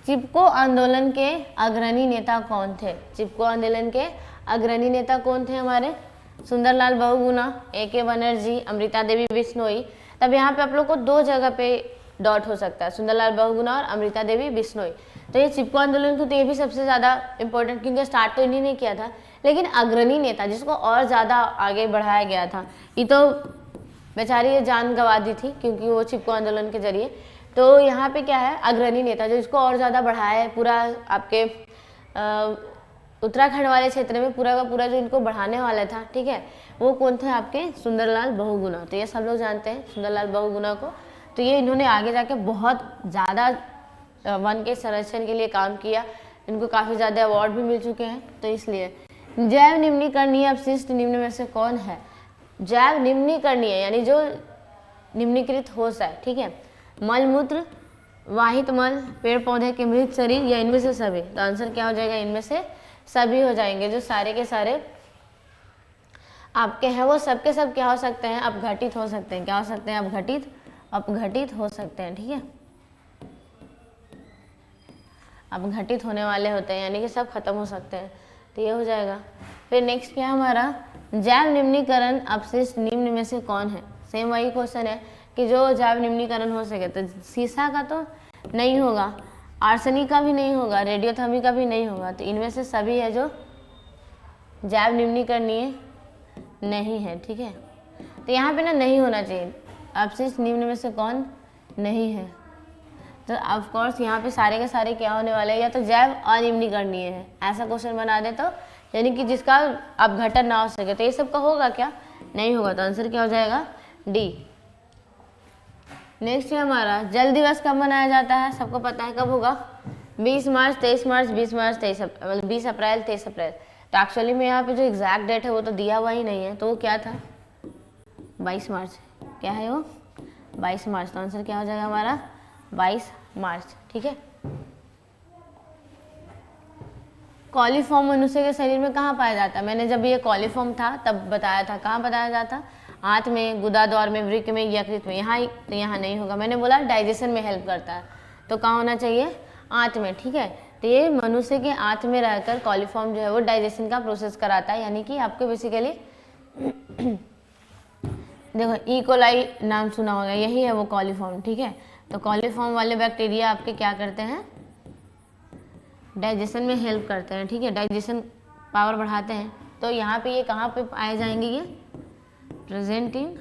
[SPEAKER 1] चिपको आंदोलन के अग्रणी नेता कौन थे? चिपको आंदोलन के अग्रणी नेता कौन थे हमारे? सुंदरलाल बहुगुणा, A.K. बनर्जी, अमृता देवी बिश्नोई। तब यहाँ पे आप लोग को दो जगह पे डॉट हो सकता है, सुंदरलाल बहुगुणा और अमृता देवी बिश्नोई। तो ये चिपको आंदोलन को तो ये भी सबसे ज़्यादा इंपॉर्टेंट, क्योंकि स्टार्ट तो इन्हीं ने किया था, लेकिन अग्रणी नेता जिसको और ज़्यादा आगे बढ़ाया गया था, ये तो बेचारी जान गंवा दी थी क्योंकि वो चिपको आंदोलन के जरिए। तो यहाँ पे क्या है, अग्रणी नेता जो इसको और ज़्यादा बढ़ाया है, पूरा आपके उत्तराखंड वाले क्षेत्र में पूरा का पूरा जो इनको बढ़ाने वाला था, ठीक है, वो कौन थे आपके सुंदरलाल बहुगुणा। तो ये सब लोग जानते हैं सुंदरलाल बहुगुणा को। तो ये इन्होंने आगे जाके बहुत ज़्यादा वन के संरक्षण के लिए काम किया, इनको काफ़ी ज़्यादा अवार्ड भी मिल चुके हैं। तो इसलिए जैव निम्नीकरणीय अपशिष्ट निम्न में से कौन है? जैव निम्नीकरणीय यानी जो निम्नीकृत ठोस है, ठीक है, मलमूत्र, वाहित मल, पेड़ पौधे के मृत शरीर या इनमें से सभी। तो आंसर क्या हो जाएगा, इनमें से सभी हो जाएंगे। जो सारे के सारे आपके हैं वो सब के सब क्या हो सकते हैं, अपघटित हो सकते हैं। क्या हो सकते हैं, अपघटित हो सकते हैं, ठीक है, अपघटित होने वाले होते हैं, यानी कि सब खत्म हो सकते हैं। तो ये हो जाएगा। फिर नेक्स्ट क्या है हमारा, जैव निम्नीकरण अपशिष्ट निम्न में से कौन है? सेम वही क्वेश्चन है कि जो जैव निम्नीकरण हो सके। तो सीसा का तो नहीं होगा, आर्सेनिक का भी नहीं होगा, रेडियोथर्मी का भी नहीं होगा। तो इनमें से सभी है जो जैव निम्नीकरणीय नहीं है, ठीक है। तो यहाँ पे ना नहीं होना चाहिए, अपशिष्ट निम्न में से कौन नहीं है। तो ऑफ कोर्स यहाँ पे सारे के सारे क्या होने वाले हैं, या तो जैव अनिम्नीकरणीय है, ऐसा क्वेश्चन बना दे तो, यानी कि जिसका अपघटन ना हो सके। तो ये सब का होगा क्या, नहीं होगा। तो आंसर क्या हो जाएगा, डी। नेक्स्ट है हमारा, जल दिवस कब मनाया जाता है? सबको पता है कब होगा, 20 मार्च, 23 मार्च, 20 मार्च, 20 अप्रैल, 23 अप्रैल। तो एक्चुअली में यहाँ पे जो एग्जैक्ट डेट है वो तो दिया हुआ ही नहीं है, तो वो क्या था, 22 मार्च। क्या है वो, 22 मार्च। तो आंसर क्या हो जाएगा हमारा, 22 मार्च, ठीक है। कॉलीफॉर्म मनुष्य के शरीर में कहाँ पाया जाता है? मैंने जब ये कॉलीफॉर्म था तब बताया था, कहाँ बताया जाता, हाथ में, गुदाद्वार में, वृक्क में, यकृत में। यहाँ तो यहाँ नहीं होगा, मैंने बोला डाइजेशन में हेल्प करता है, तो कहाँ होना चाहिए, आंत में, ठीक है। तो ये मनुष्य के आंत में रहकर कॉलीफॉर्म जो है वो डाइजेशन का प्रोसेस कराता है, यानी कि आपको बेसिकली देखो ई कोलाई नाम सुना होगा, यही है वो कॉलीफॉर्म, ठीक है। तो कॉलीफॉर्म वाले बैक्टीरिया आपके क्या करते हैं, डाइजेशन में हेल्प करते हैं, ठीक है, डाइजेशन पावर बढ़ाते हैं। तो यहाँ पे ये कहाँ पे पाए जाएंगे, ये प्रेजेंट इन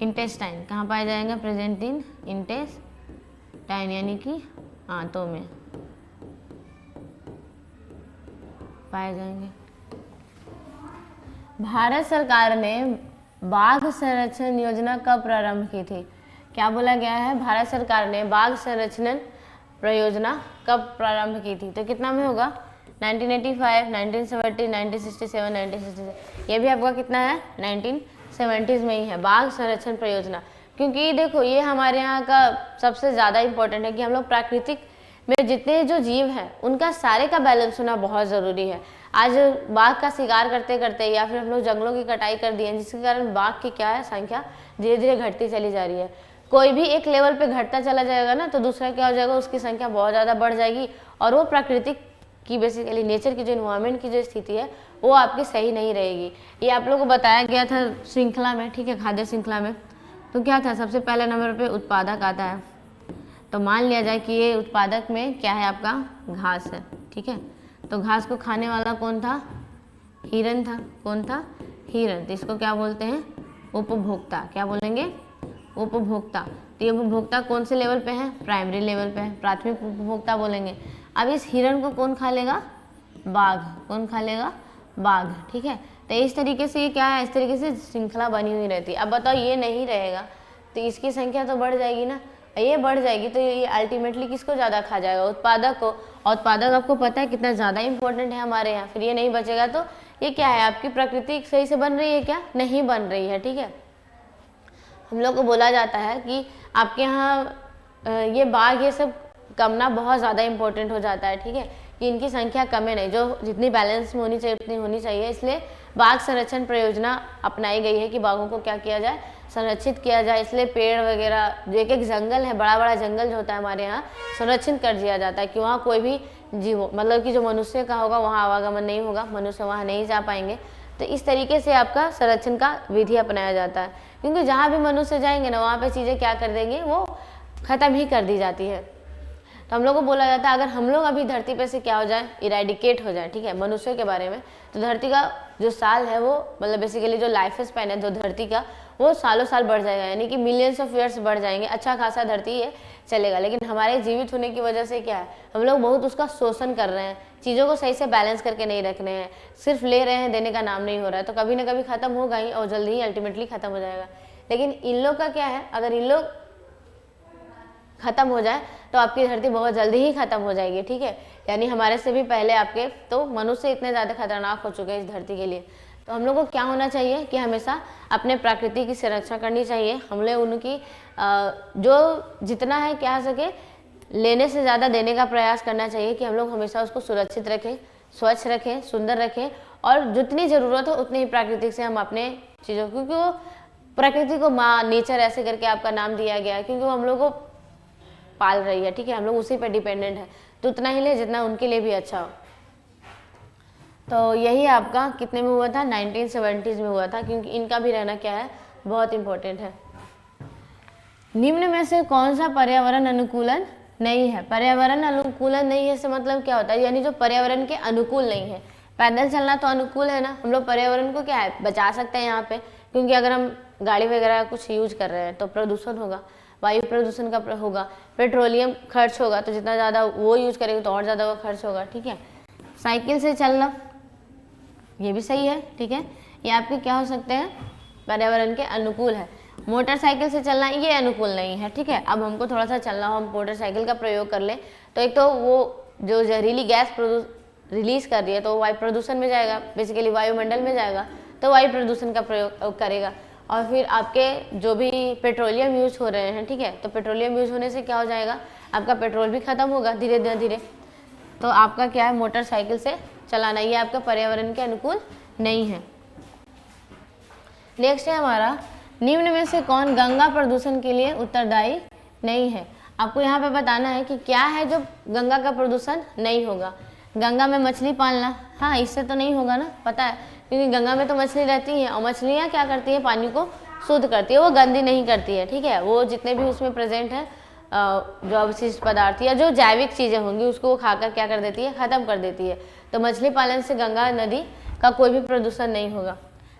[SPEAKER 1] इंटेस्टाइन। कहाँ पाए जाएंगे, प्रेजेंट इन इंटेस्टाइन, यानी कि आंतों में पाए जाएंगे। भारत सरकार ने बाघ संरक्षण योजना कब प्रारंभ की थी? क्या बोला गया है, भारत सरकार ने बाघ संरक्षण परियोजना कब प्रारंभ की थी? तो कितना में होगा, 1985, 1970, 1967, 1966। ये भी आपका कितना है, 1970s में ही है बाघ संरक्षण परियोजना। क्योंकि देखो ये हमारे यहाँ का सबसे ज़्यादा इम्पोर्टेंट है कि हम लोग प्राकृतिक में जितने जो जीव हैं उनका सारे का बैलेंस होना बहुत ज़रूरी है। आज बाघ का शिकार करते करते या फिर हम लोग जंगलों की कटाई कर दी है, जिसके कारण बाघ की क्या है, संख्या धीरे धीरे घटती चली जा रही है। कोई भी एक लेवल पे घटता चला जाएगा ना, तो दूसरा क्या हो जाएगा, उसकी संख्या बहुत ज़्यादा बढ़ जाएगी, और वो प्राकृतिक की बेसिकली नेचर की जो इन्वायरमेंट की जो स्थिति है वो आपकी सही नहीं रहेगी। ये आप लोगों को बताया गया था श्रृंखला में, ठीक है, खाद्य श्रृंखला में। तो क्या था, सबसे पहले नंबर पे उत्पादक आता है। तो मान लिया जाए कि ये उत्पादक में क्या है, आपका घास है, ठीक है। तो घास को खाने वाला कौन था, हिरन था। कौन था, हिरन। तो इसको क्या बोलते हैं, उपभोक्ता, क्या बोलेंगे? उपभोक्ता। तो ये उपभोक्ता कौन से लेवल पे है? प्राइमरी लेवल पे है, प्राथमिक उपभोक्ता बोलेंगे। अब इस हिरण को कौन खा लेगा? बाघ। कौन खा लेगा? बाघ, ठीक है। तो इस तरीके से ये क्या है, इस तरीके से श्रृंखला बनी हुई रहती है। अब बताओ ये नहीं रहेगा तो इसकी संख्या तो बढ़ जाएगी ना, ये बढ़ जाएगी तो ये अल्टीमेटली किसको ज़्यादा खा जाएगा? उत्पादक को। और उत्पादक आपको पता है कितना ज़्यादा इंपॉर्टेंट है हमारे यहाँ। फिर ये नहीं बचेगा तो ये क्या है, आपकी प्रकृति सही से बन रही है क्या? नहीं बन रही है, ठीक है। हम लोग को बोला जाता है कि आपके यहाँ ये बाघ ये सब कमना बहुत ज़्यादा इंपॉर्टेंट हो जाता है, ठीक है, कि इनकी संख्या कमे नहीं, जो जितनी बैलेंस में होनी चाहिए उतनी होनी चाहिए। इसलिए बाघ संरक्षण परियोजना अपनाई गई है कि बाघों को क्या किया जाए, संरक्षित किया जाए। इसलिए पेड़ वगैरह जो एक एक जंगल है, बड़ा बड़ा जंगल जो होता है हमारे यहाँ, संरक्षित कर दिया जाता है कि वहाँ कोई भी जीव, मतलब कि जो मनुष्य का होगा वहाँ आवागमन नहीं होगा, मनुष्य वहाँ नहीं जा पाएंगे। तो इस तरीके से आपका संरक्षण का विधि अपनाया जाता है, क्योंकि जहाँ भी मनुष्य जाएंगे ना वहाँ पे चीज़ें क्या कर देंगे, वो ख़त्म ही कर दी जाती है। तो हम लोग को बोला जाता है अगर हम लोग अभी धरती पे से क्या हो जाए, इरेडिकेट हो जाए, ठीक है, मनुष्यों के बारे में, तो धरती का जो साल है वो, मतलब बेसिकली जो लाइफ स्पैन है जो धरती का, वो सालों साल बढ़ जाएगा, यानी कि मिलियंस ऑफ ईयर्स बढ़ जाएंगे। अच्छा खासा धरती ये चलेगा। लेकिन हमारे जीवित होने की वजह से क्या है, हम लोग बहुत उसका शोषण कर रहे हैं, चीज़ों को सही से बैलेंस करके नहीं रख रहे हैं, सिर्फ ले रहे हैं, देने का नाम नहीं हो रहा है। तो कभी ना कभी खत्म होगा ही, और जल्दी ही अल्टीमेटली खत्म हो जाएगा। लेकिन इन लोग का क्या है, अगर इन लोग खत्म हो जाए तो आपकी धरती बहुत जल्दी ही खत्म हो जाएगी, ठीक है। यानी हमारे से भी पहले आपके तो मनुष्य इतने ज़्यादा खतरनाक हो चुके हैं इस धरती के लिए। तो हम लोग को क्या होना चाहिए कि हमेशा अपने प्रकृति की सुरक्षा करनी चाहिए। हम लोग उनकी जो जितना है क्या सके लेने से ज़्यादा देने का प्रयास करना चाहिए, कि हम लोग हमेशा उसको सुरक्षित रखें, स्वच्छ रखें, सुंदर रखें, और जितनी ज़रूरत हो उतनी ही प्राकृतिक से हम अपने चीज़ों, क्योंकि वो प्रकृति को माँ, नेचर ऐसे करके आपका नाम दिया गया है, क्योंकि वो हम लोग को पाल रही है, ठीक है, हम लोग उसी पे डिपेंडेंट है। तो उतना ही ले जितना उनके लिए भी अच्छा हो। तो यही आपका कितने में हुआ था, 1970s में हुआ था, क्योंकि इनका भी रहना क्या है, बहुत इंपॉर्टेंट है। निम्न में से कौन सा पर्यावरण अनुकूलन नहीं है? पर्यावरण अनुकूलन नहीं है से मतलब क्या होता है, यानी जो पर्यावरण के अनुकूल नहीं है। पैदल चलना तो अनुकूल है ना, हम लोग पर्यावरण को क्या है, बचा सकते हैं यहाँ पे, क्योंकि अगर हम गाड़ी वगैरह कुछ यूज कर रहे हैं तो प्रदूषण होगा, वायु प्रदूषण का होगा, पेट्रोलियम खर्च होगा, तो जितना ज़्यादा वो यूज करेंगे तो और ज़्यादा वो खर्च होगा, ठीक है। साइकिल से चलना ये भी सही है, ठीक है, ये आपके क्या हो सकते हैं, पर्यावरण के अनुकूल है। मोटरसाइकिल से चलना ये अनुकूल नहीं है, ठीक है। अब हमको थोड़ा सा चलना हो, हम मोटरसाइकिल का प्रयोग कर लें तो एक तो वो जो जहरीली गैस रिलीज कर रही है तो वायु प्रदूषण में जाएगा, बेसिकली वायुमंडल में जाएगा, तो वायु प्रदूषण का प्रयोग करेगा। और फिर आपके जो भी पेट्रोलियम यूज हो रहे हैं, ठीक है, तो पेट्रोलियम यूज होने से क्या हो जाएगा, आपका पेट्रोल भी खत्म होगा धीरे धीरे। तो आपका क्या है, मोटरसाइकिल से चलाना, ये आपका पर्यावरण के अनुकूल नहीं है। नेक्स्ट है हमारा, निम्न में से कौन गंगा प्रदूषण के लिए उत्तरदायी नहीं है? आपको यहाँ पे बताना है कि क्या है जो गंगा का प्रदूषण नहीं होगा। गंगा में मछली पालना, हाँ, इससे तो नहीं होगा ना, पता है, क्योंकि गंगा में तो मछली रहती है, और मछलियाँ क्या करती है, पानी को शुद्ध करती है, वो गंदी नहीं करती है, ठीक है। वो जितने भी उसमें प्रेजेंट है जो अवशिष्ट पदार्थ या जो जैविक चीज़ें होंगी उसको वो खाकर क्या कर देती है, ख़त्म कर देती है। तो मछली पालन से गंगा नदी का कोई भी प्रदूषण नहीं होगा।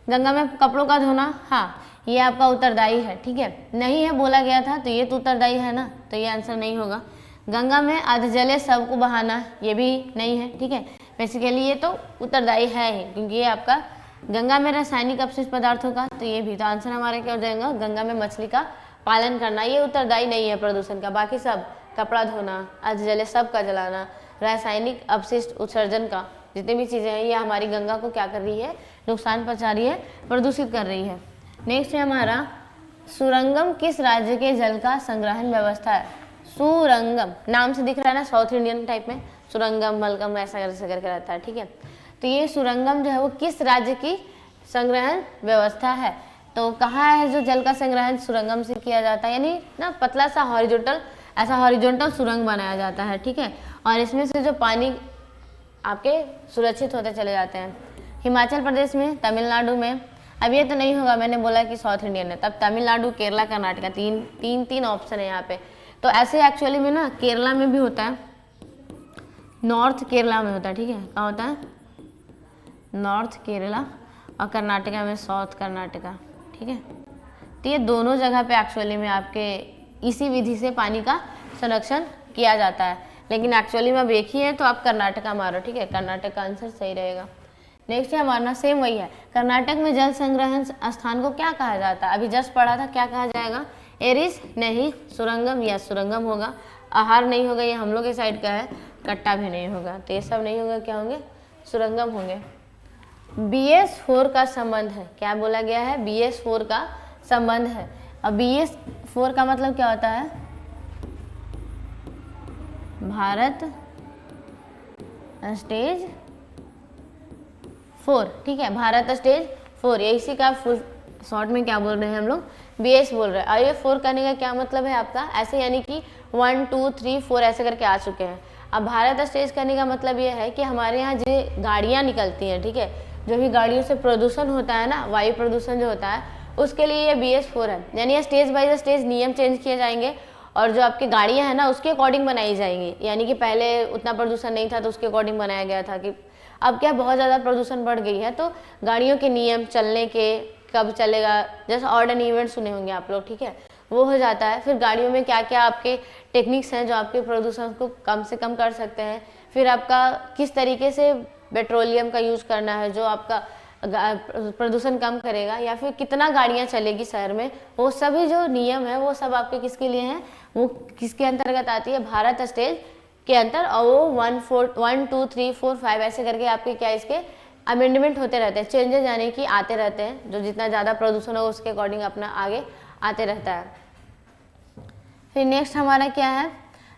[SPEAKER 1] गंगा में कपड़ों का धोना, हाँ, ये आपका उत्तरदायी है, ठीक है, नहीं है बोला गया था तो ये तो उत्तरदायी है ना, तो ये आंसर नहीं होगा। गंगा में अधजले शव को बहाना, ये भी नहीं है, ठीक है, बेसिकली ये तो उत्तरदायी है ही, क्योंकि ये आपका गंगा में रासायनिक अपशिष्ट पदार्थों का, तो ये भी, तो आंसर हमारे क्या हो जाएगा, गंगा में मछली का पालन करना, ये उत्तरदायी नहीं है प्रदूषण का। बाकी सब, कपड़ा धोना, अधजले शव का जलाना, रासायनिक अपशिष्ट उत्सर्जन का, जितनी भी चीज़ें हैं ये हमारी गंगा को क्या कर रही है, नुकसान पहुँचा रही है, प्रदूषित कर रही है। नेक्स्ट है हमारा, सुरंगम किस राज्य के जल का संग्रहण व्यवस्था है? सुरंगम नाम से दिख रहा है ना, साउथ इंडियन टाइप में सुरंगम मलगम ऐसा करके रहता है, ठीक है। तो ये सुरंगम जो है वो किस राज्य की संग्रहण व्यवस्था है? तो कहाँ है जो जल का संग्रहण सुरंगम से किया जाता है, यानी ना पतला सा हॉरिजॉन्टल, ऐसा हॉरिजॉन्टल सुरंग बनाया जाता है, ठीक है, और इसमें से जो पानी आपके सुरक्षित होते चले जाते हैं। हिमाचल प्रदेश में, तमिलनाडु में, अब ये तो नहीं होगा, मैंने बोला कि साउथ इंडियन है, तब तमिलनाडु, केरला, कर्नाटका, तीन ऑप्शन है यहाँ पे। तो ऐसे एक्चुअली में ना केरला में भी होता है, नॉर्थ केरला में होता है, ठीक है, कहाँ होता है, नॉर्थ केरला, और कर्नाटका में साउथ कर्नाटका, ठीक है। तो ये दोनों जगह पे एक्चुअली में आपके इसी विधि से पानी का संरक्षण किया जाता है, लेकिन एक्चुअली में अब एक ही है तो आप कर्नाटका मारो, ठीक है, कर्नाटक का आंसर सही रहेगा। नेक्स्ट है हमारा सेम वही है, कर्नाटक में जल संग्रहण स्थान को क्या कहा जाता है? अभी जस्ट पढ़ा था, क्या कहा जाएगा? एरिस नहीं, सुरंगम या सुरंगम होगा, आहार नहीं होगा, ये हम लोग के साइड का है, कट्टा भी नहीं होगा, तो ये सब नहीं होगा, क्या होंगे? सुरंगम होंगे। BS4 का संबंध है, क्या बोला गया है? BS4 का संबंध है। अब BS4 का मतलब क्या होता है? भारत स्टेज 4, ठीक है, भारत स्टेज 4, ये इसी का फुल शॉर्ट में क्या बोल रहे हैं हम लोग? BS बोल रहे हैं। और ये 4 करने का क्या मतलब है आपका? ऐसे यानी कि 1 2 3 4 ऐसे करके आ चुके हैं। अब भारत स्टेज करने का मतलब ये है कि हमारे यहाँ जो गाड़ियाँ निकलती हैं, ठीक है, जो भी गाड़ियों से प्रदूषण होता है ना, वायु प्रदूषण जो होता है, उसके लिए ये BS4 है। यानी ये स्टेज बाय स्टेज नियम चेंज किए जाएंगे और जो आपकी गाड़ियाँ हैं ना उसके अकॉर्डिंग बनाई जाएंगी। यानी कि पहले उतना प्रदूषण नहीं था तो उसके अकॉर्डिंग बनाया गया था कि अब क्या बहुत ज़्यादा प्रदूषण बढ़ गई है, तो गाड़ियों के नियम, चलने के, कब चलेगा, जैसे ऑड एंड इवेंट सुने होंगे आप लोग, ठीक है, वो हो जाता है। फिर गाड़ियों में क्या क्या आपके टेक्निक्स हैं जो आपके प्रदूषण को कम से कम कर सकते हैं। फिर आपका किस तरीके से पेट्रोलियम का यूज़ करना है जो आपका प्रदूषण कम करेगा, या फिर कितना गाड़ियाँ चलेगी शहर में, वो सभी जो नियम है वो सब आपके किसके लिए हैं? वो किसके अंतर्गत आती है? भारत स्टेज के अंतर। और वो 1 2 3 4 5 ऐसे करके आपके क्या इसके अमेंडमेंट होते रहते हैं, चेंजेस यानी कि आते रहते हैं, जो जितना ज़्यादा प्रदूषण हो उसके अकॉर्डिंग अपना आगे आते रहता है। फिर नेक्स्ट हमारा क्या है?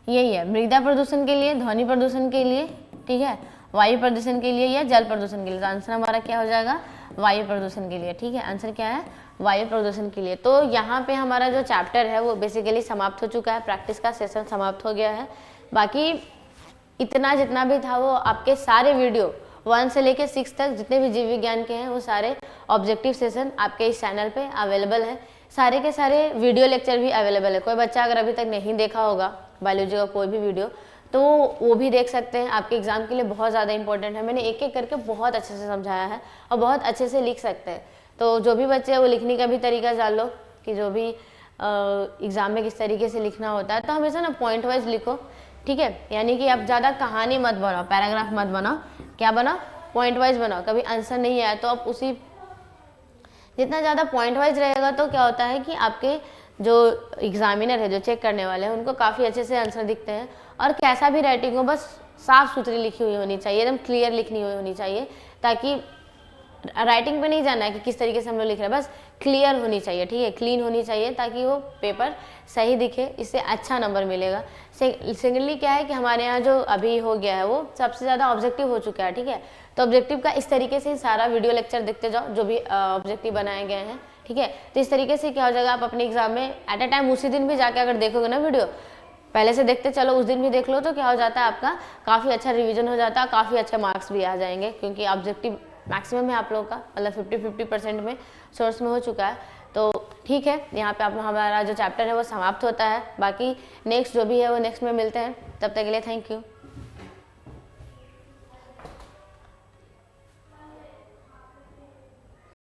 [SPEAKER 1] यही है, मृदा प्रदूषण के लिए, ध्वनि प्रदूषण के लिए, ठीक है, वायु प्रदूषण के लिए या जल प्रदूषण के लिए। तो आंसर हमारा क्या हो जाएगा? वायु प्रदूषण के लिए, ठीक है, आंसर क्या है? वायु प्रदूषण के लिए। तो यहाँ पे हमारा जो चैप्टर है वो बेसिकली समाप्त हो चुका है, प्रैक्टिस का सेशन समाप्त हो गया है। बाकी इतना जितना भी था वो आपके सारे वीडियो 1 से लेकर 6 तक जितने भी जीव विज्ञान के हैं वो सारे ऑब्जेक्टिव सेशन आपके इस चैनल पे अवेलेबल है। सारे के सारे वीडियो लेक्चर भी अवेलेबल है। कोई बच्चा अगर अभी तक नहीं देखा होगा बायोलॉजी का कोई भी वीडियो तो वो भी देख सकते हैं, आपके एग्जाम के लिए बहुत ज़्यादा इंपॉर्टेंट है। मैंने एक एक करके बहुत अच्छे से समझाया है और बहुत अच्छे से लिख सकते हैं। तो जो भी बच्चे हैं वो लिखने का भी तरीका जान लो कि जो भी एग्ज़ाम में किस तरीके से लिखना होता है। तो हमेशा ना पॉइंट वाइज लिखो, ठीक है, यानी कि आप ज़्यादा कहानी मत बनाओ, पैराग्राफ मत बनाओ, क्या बनाओ? पॉइंट वाइज बनाओ। कभी आंसर नहीं आया तो आप उसी, जितना ज़्यादा पॉइंट वाइज रहेगा तो क्या होता है कि आपके जो एग्जामिनर है, जो चेक करने वाले हैं, उनको काफ़ी अच्छे से आंसर दिखते हैं। और कैसा भी राइटिंग हो बस साफ़ सुथरी लिखी हुई होनी चाहिए, एकदम क्लियर लिखनी हुई होनी चाहिए, ताकि राइटिंग पे नहीं जाना है कि किस तरीके से हम लोग लिख रहे हैं, बस क्लियर होनी चाहिए, ठीक है, क्लीन होनी चाहिए, ताकि वो पेपर सही दिखे, इससे अच्छा नंबर मिलेगा। सेकेंडली क्या है कि हमारे यहाँ जो अभी हो गया है वो सबसे ज़्यादा ऑब्जेक्टिव हो चुका है, ठीक है, तो ऑब्जेक्टिव का इस तरीके से सारा वीडियो लेक्चर देखते जाओ जो भी ऑब्जेक्टिव बनाए गए हैं, ठीक है। तो इस तरीके से क्या हो जाएगा, आप अपने एग्जाम में एट अ टाइम उसी दिन भी जाके अगर देखोगे ना वीडियो, पहले से देखते चलो उस दिन भी देख लो, तो क्या हो जाता है आपका काफ़ी अच्छा रिवीजन हो जाता है, काफ़ी अच्छे मार्क्स भी आ जाएंगे, क्योंकि ऑब्जेक्टिव मैक्सिमम है आप लोगों का, मतलब 50% में सोर्स में हो चुका है। तो ठीक है, यहाँ पे आप हमारा जो चैप्टर है वो समाप्त होता है। बाकी नेक्स्ट जो भी है वो नेक्स्ट में मिलते हैं, तब तक के लिए थैंक यू।